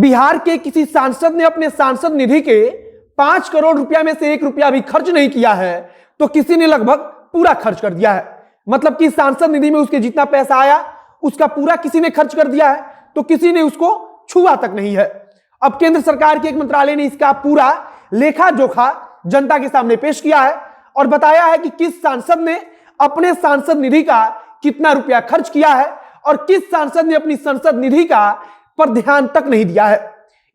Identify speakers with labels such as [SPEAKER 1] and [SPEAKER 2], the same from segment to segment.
[SPEAKER 1] बिहार के किसी सांसद ने अपने सांसद निधि के 5 करोड़ रुपया में से 1 रुपया भी खर्च नहीं किया है, तो किसी ने लगभग पूरा खर्च कर दिया है। मतलब कि सांसद निधि में उसके जितना पैसा आया उसका पूरा किसी ने खर्च कर दिया है, तो किसी ने उसको छुआ तक नहीं है। अब केंद्र सरकार के एक मंत्रालय ने इसका पूरा लेखा जोखा जनता के सामने पेश किया है और बताया है कि किस सांसद ने अपने सांसद निधि का कितना रुपया खर्च किया है और किस सांसद ने अपनी संसद निधि का पर ध्यान तक नहीं दिया है।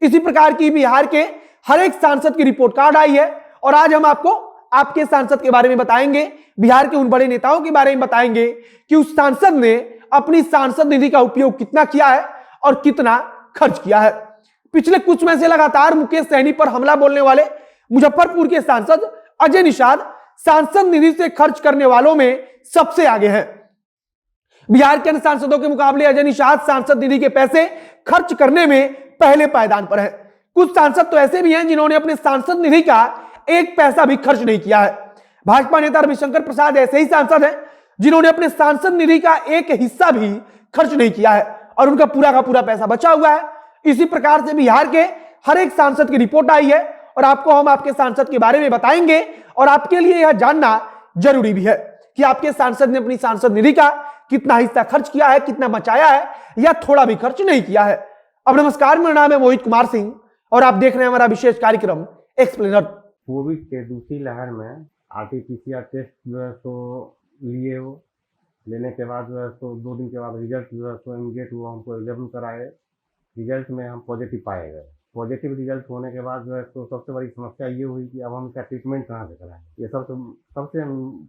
[SPEAKER 1] इसी प्रकार की बिहार के हर एक सांसद की रिपोर्ट कार्ड आई है और आज हम आपको आपके सांसद के बारे में बताएंगे, बिहार के उन बड़े नेताओं के बारे में बताएंगे कि उस सांसद ने अपनी सांसद निधि का उपयोग कितना किया है और कितना खर्च किया है। पिछले कुछ समय से लगातार मुकेश सहनी पर हमला बोलने वाले मुजफ्फरपुर के सांसद अजय निषाद सांसद निधि से खर्च करने वालों में सबसे आगे हैं। बिहार के अन्य सांसदों के मुकाबले अजय निषाद सांसद निधि के पैसे खर्च करने में पहले पायदान पर है। कुछ सांसद तो ऐसे भी हैं जिन्होंने अपने सांसद निधि का 1 पैसा भी खर्च नहीं किया है। भाजपा नेता रविशंकर प्रसाद ऐसे ही सांसद हैं जिन्होंने अपने सांसद निधि का 1 हिस्सा भी खर्च नहीं किया है और उनका पूरा का पूरा पैसा बचा हुआ है। इसी प्रकार से बिहार के हर एक सांसद की रिपोर्ट आई है और आपको हम आपके सांसद के बारे में बताएंगे और आपके लिए यह जानना जरूरी भी है कि आपके सांसद ने अपनी सांसद निधि का कितना हिस्सा खर्च किया है, कितना बचाया है या थोड़ा भी खर्च नहीं किया है। अब नमस्कार, मेरा नाम है मोहित कुमार सिंह और आप देख रहे हैं हमारा विशेष कार्यक्रम एक्सप्लेनर।
[SPEAKER 2] कोविड के दूसरी लहर में आरटीपीसीआर टेस्ट जो है सो लिए हो, लेने के बाद जो है सो 2 दिन के बाद रिजल्ट जो है सो इमीडिएट वो हमको अवेलेबल कराए। रिजल्ट में हम पॉजिटिव पाए गए। पॉजिटिव रिजल्ट होने के बाद जो है तो सबसे बड़ी समस्या ये हुई कि अब हम इसका ट्रीटमेंट कहाँ से कराएं। ये सबसे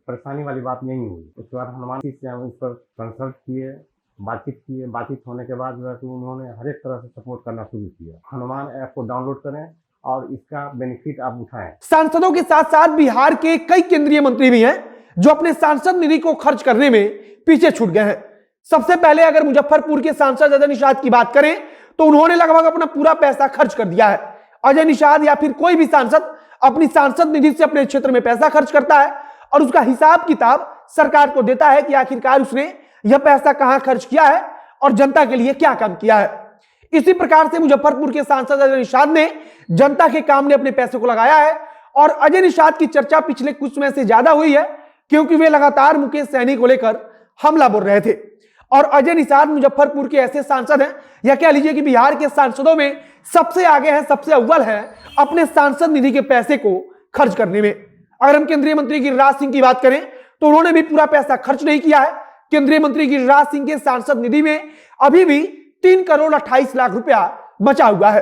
[SPEAKER 2] परेशानी वाली बात यही हुई। उसके बाद हनुमान जी से हम इस पर कंसल्ट किए, बातचीत होने के बाद जो है तो उन्होंने हर एक तरह से सपोर्ट करना शुरू किया। हनुमान ऐप को डाउनलोड करें और इसका बेनिफिट आप उठाएं।
[SPEAKER 1] सांसदों के साथ साथ बिहार के कई केंद्रीय मंत्री भी हैं जो अपने सांसद निधि को खर्च करने में पीछे छूट गए हैं। सबसे पहले अगर मुजफ्फरपुर के सांसद अजय निषाद की बात करें तो उन्होंने लगभग अपना पूरा पैसा खर्च कर दिया है। अजय निषाद या फिर कोई भी सांसद अपनी सांसद निधि से अपने क्षेत्र में पैसा खर्च करता है और उसका हिसाब किताब सरकार को देता है कि आखिरकार उसने यह पैसा कहां खर्च किया है और जनता के लिए क्या काम किया है। इसी प्रकार से मुजफ्फरपुर के सांसद अजय निषाद ने जनता के काम में अपने पैसे को लगाया है और अजय निषाद की चर्चा पिछले कुछ समय से ज्यादा हुई है क्योंकि वे लगातार मुकेश सहनी को लेकर हमला बोल रहे थे। और अजय निषाद मुजफ्फरपुर के ऐसे सांसद हैं या कह लीजिए कि बिहार के सांसदों में सबसे आगे हैं, सबसे अव्वल हैं अपने सांसद निधि के पैसे को खर्च करने में। अगर हम केंद्रीय मंत्री गिरिराज सिंह की बात करें तो उन्होंने भी पूरा पैसा खर्च नहीं किया है। केंद्रीय मंत्री गिरिराज सिंह के सांसद निधि में अभी भी 3 करोड़ 28 लाख रुपया बचा हुआ है।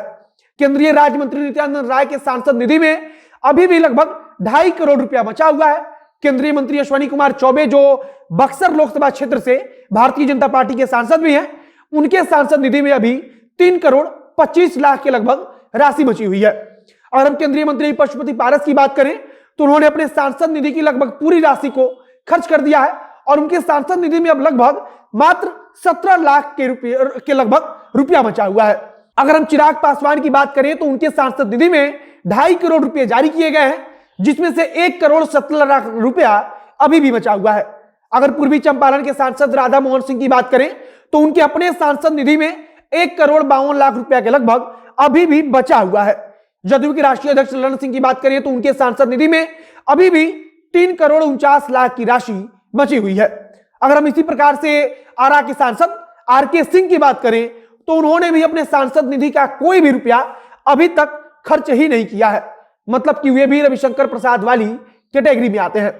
[SPEAKER 1] केंद्रीय राज्य मंत्री नित्यानंद राय के सांसद निधि में अभी भी लगभग 2.5 करोड़ रुपया बचा हुआ है। केंद्रीय मंत्री अश्विनी कुमार चौबे जो बक्सर लोकसभा क्षेत्र से भारतीय जनता पार्टी के सांसद भी हैं, उनके सांसद निधि में अभी 3 करोड़ 25 लाख के लगभग राशि बची हुई है। और हम केंद्रीय मंत्री पशुपति पारस की बात करें तो उन्होंने अपने सांसद निधि की लगभग पूरी राशि को खर्च कर दिया है और उनके सांसद निधि में अब लगभग मात्र 17 लाख के लगभग रुपया बचा हुआ है। अगर हम चिराग पासवान की बात करें तो उनके सांसद निधि में 2.5 करोड़ रुपए जारी किए गए हैं जिसमें से 1 करोड़ 17 लाख रुपया अभी भी बचा हुआ है। अगर पूर्वी चंपारण के सांसद राधा मोहन सिंह की बात करें तो उनके अपने सांसद निधि में 1 करोड़ 52 लाख रुपया के लगभग अभी भी बचा हुआ है। जदयू के राष्ट्रीय अध्यक्ष ललन सिंह की बात करें तो उनके सांसद निधि में अभी भी 3 करोड़ 49 लाख की राशि बची हुई है। अगर हम इसी प्रकार से आरा के सांसद आरके सिंह की बात करें तो उन्होंने भी अपने सांसद निधि का कोई भी रुपया अभी तक खर्च ही नहीं किया है। मतलब कि वे भी रविशंकर प्रसाद वाली कैटेगरी में आते हैं।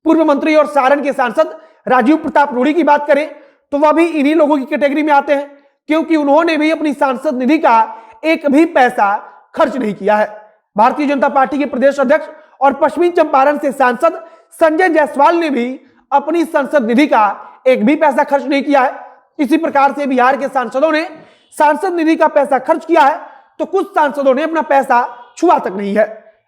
[SPEAKER 1] पूर्व मंत्री और सारण के सांसद राजीव प्रताप रूडी की बात करें तो वह भी इन्हीं लोगों की कैटेगरी में आते हैं क्योंकि उन्होंने भी अपनी सांसद निधि का 1 भी पैसा खर्च नहीं किया है। भारतीय जनता पार्टी के प्रदेश अध्यक्ष और पश्चिमी चंपारण से सांसद संजय जायसवाल ने भी अपनी संसद निधि का 1 भी पैसा खर्च नहीं किया है। इसी प्रकार से बिहार के सांसदों ने सांसद निधि का पैसा खर्च किया है तो कुछ सांसदों ने अपना पैसा छुआ तक नहीं है।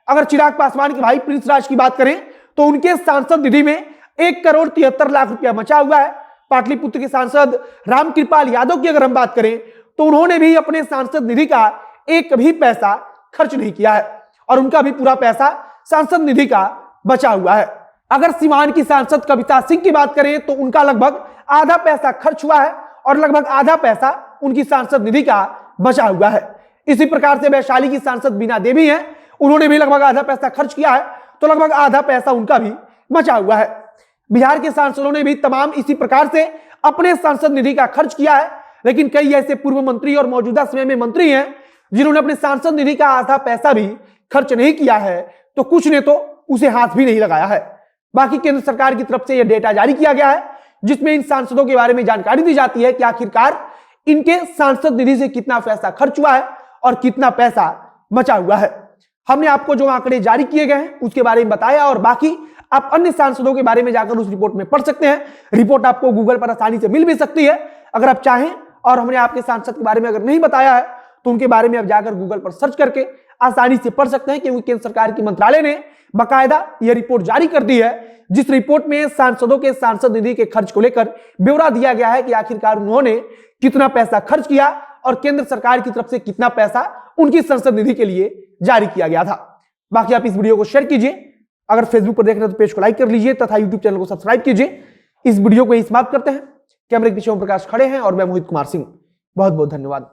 [SPEAKER 1] अगर चिराग पासवान के भाई प्रिंस राज की बात करें तो उनके सांसद निधि में 1 करोड़ 73 लाख रुपया बचा हुआ है। पाटलिपुत्र के सांसद रामकृपाल यादव की अगर हम बात करें तो उन्होंने भी अपने सांसद निधि का 1 भी पैसा खर्च नहीं किया है और उनका भी पूरा पैसा सांसद निधि का बचा हुआ है। अगर सीवान की सांसद कविता सिंह की बात करें तो उनका लगभग आधा पैसा खर्च हुआ है और लगभग आधा पैसा उनकी सांसद निधि का बचा हुआ है। इसी प्रकार से वैशाली की सांसद बीना देवी हैं, उन्होंने भी लगभग आधा पैसा खर्च किया है, तो लगभग आधा पैसा उनका भी बचा हुआ है। बिहार के सांसदों ने भी तमाम इसी प्रकार से अपने सांसद निधि का खर्च किया है, लेकिन कई ऐसे पूर्व मंत्री और मौजूदा समय में मंत्री हैं जिन्होंने अपने सांसद निधि का आधा पैसा भी खर्च नहीं किया है, तो कुछ ने तो उसे हाथ भी नहीं लगाया है। बाकी केंद्र सरकार की तरफ से यह डेटा जारी किया गया है जिसमें इन सांसदों के बारे में जानकारी दी जाती है कि आखिरकार इनके सांसद निधि से कितना पैसा खर्च हुआ है और कितना पैसा बचा हुआ है। हमने आपको जो आंकड़े जारी किए गए हैं उसके बारे में बताया, और बाकी आप अन्य सांसदों के बारे में जाकर उस रिपोर्ट में पढ़ सकते हैं। रिपोर्ट आपको गूगल पर आसानी से मिल भी सकती है अगर आप चाहें, और हमने आपके सांसद के बारे में अगर नहीं बताया है तो उनके बारे में आप जाकर गूगल पर सर्च करके आसानी से पढ़ सकते हैं, क्योंकि केंद्र सरकार की मंत्रालय ने बाकायदा यह रिपोर्ट जारी कर दी है जिस रिपोर्ट में सांसदों के सांसद निधि के खर्च को लेकर ब्यौरा दिया गया है कि आखिरकार उन्होंने कितना पैसा खर्च किया और केंद्र सरकार की तरफ से कितना पैसा उनकी संसद निधि के लिए जारी किया गया था। बाकी आप इस वीडियो को शेयर कीजिए, अगर फेसबुक पर देख रहे हैं तो पेज को लाइक कर लीजिए तथा यूट्यूब चैनल को सब्सक्राइब कीजिए। इस वीडियो को समाप्त करते हैं। कैमरे के पीछे ओम प्रकाश खड़े हैं और मैं मोहित कुमार सिंह। बहुत बहुत धन्यवाद।